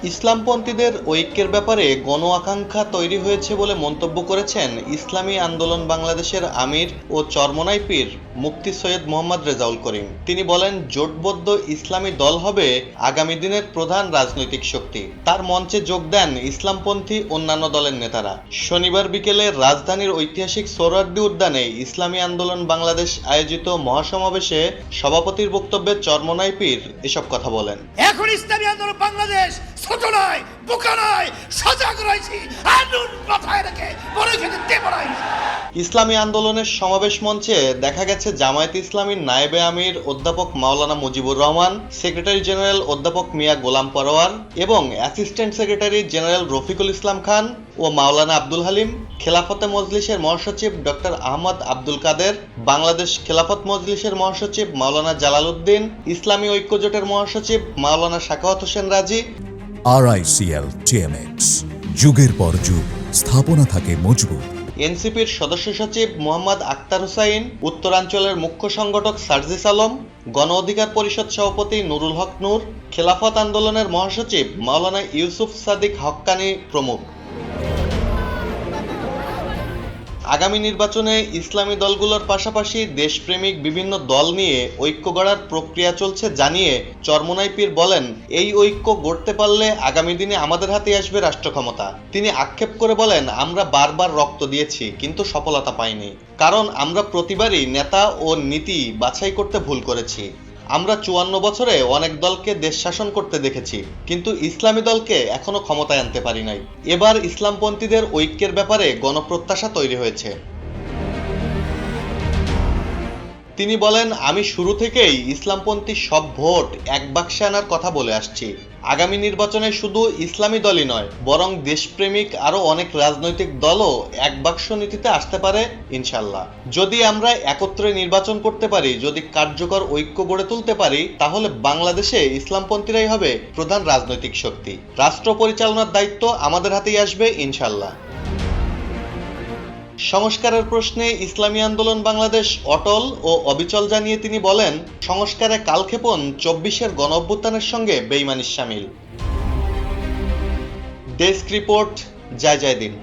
ইসলামপন্থীদের ঐক্যের ব্যাপারে গণ আকাঙ্ক্ষা তৈরি হয়েছে বলে মন্তব্য করেছেন ইসলামী আন্দোলন বাংলাদেশের আমির ও চরমোনাই পীর মুফতি সৈয়দ মোহাম্মদ রেজাউল করিম। তিনি বলেন, জোটবদ্ধ ইসলামী দল হবে আগামী দিনের প্রধান রাজনৈতিক শক্তি। তার মঞ্চে যোগ দেন ইসলামপন্থী অন্যান্য দলের নেতারা। শনিবার বিকেলে রাজধানীর ঐতিহাসিক সোহরাওয়ার্দী উদ্যানে ইসলামী আন্দোলন বাংলাদেশ আয়োজিত মহাসমাবেশে সভাপতির বক্তব্যে চরমোনাই পীর এসব কথা বলেন। এখন ইসলামী আন্দোলন বাংলাদেশ ছোট নয়, বোকা নয়, সজাগ রয়েছি, আইনুন মাথায় রেখে বড় খেতে দেবরাই। ইসলামী আন্দোলনের সমাবেশ মঞ্চে দেখা গেছে জামায়াত ইসলামীর নায়েবে আমির অধ্যাপক মাওলানা মুজিবুর রহমান, সেক্রেটারি জেনারেল অধ্যাপক মিয়া গোলাম পরোয়ার এবং assistant secretary general Rafiqul Islam Khan ও মাওলানা আব্দুল হালিম, খেলাফতে মজলিসের মহাসচিব ডক্টর আহমদ আব্দুল কাদের, বাংলাদেশ খেলাফত মজলিসের মহাসচিব মাওলানা জালাল উদ্দিন, ইসলামী ঐক্যজোটের মহাসচিব মাওলানা সাখাওয়াত হোসেন রাজি। RICL TMX, যুগের পর যুগ স্থাপনা থাকে মজবুত। এনসিপির সদস্য সচিব মোহাম্মদ আক্তার হুসাইন, উত্তরাঞ্চলের মুখ্য সংগঠক সার্জিস আলম, গণ অধিকার পরিষদ সভাপতি নুরুল হক নূর, খেলাফত আন্দোলনের মহাসচিব মাওলানা ইউসুফ সাদিক হক্কানি প্রমুখ। আগামী নির্বাচনে ইসলামী দলগুলোর পাশাপাশি দেশপ্রেমিক বিভিন্ন দল নিয়ে ঐক্য গড়ার প্রক্রিয়া চলছে জানিয়ে চরমোনাই পীর বলেন, এই ঐক্য গড়তে পারলে আগামী দিনে আমাদের হাতে আসবে রাষ্ট্র ক্ষমতা। তিনি আক্ষেপ করে বলেন, আমরা বারবার রক্ত দিয়েছি কিন্তু সফলতা পাইনি, কারণ আমরা প্রতিবারই নেতা ও নীতি বাছাই করতে ভুল করেছি। আমরা 54 বছরে অনেক দলকে দেশ শাসন করতে দেখেছি, কিন্তু ইসলামী দলকে এখনো ক্ষমতায় আনতে পারি নাই। এবার ইসলামপন্থীদের ঐক্যের ব্যাপারে গণপ্রত্যাশা তৈরি হয়েছে। তিনি বলেন, আমি শুরু থেকেই ইসলামপন্থী সব ভোট এক বাক্সে আনার কথা বলে আসছি। আগামী নির্বাচনে শুধু ইসলামী দলই নয়, বরং দেশপ্রেমিক আরো অনেক রাজনৈতিক দলও এক বাক্স নীতিতে আসতে পারে ইনশাল্লাহ। যদি আমরা একত্রে নির্বাচন করতে পারি, যদি কার্যকর ঐক্য গড়ে তুলতে পারি, তাহলে বাংলাদেশে ইসলামপন্থীরাই হবে প্রধান রাজনৈতিক শক্তি। রাষ্ট্র পরিচালনার দায়িত্ব আমাদের হাতেই আসবে ইনশাল্লাহ। সংস্কারের প্রশ্নে ইসলামী আন্দোলন বাংলাদেশ অটল ও অবিচল জানিয়ে তিনি বলেন, সংস্কারে কালক্ষেপণ 24-এর গণঅভ্যুত্থানের সঙ্গে বেইমানির শামিল। ডেস্ক রিপোর্ট, জয় জয় দিন।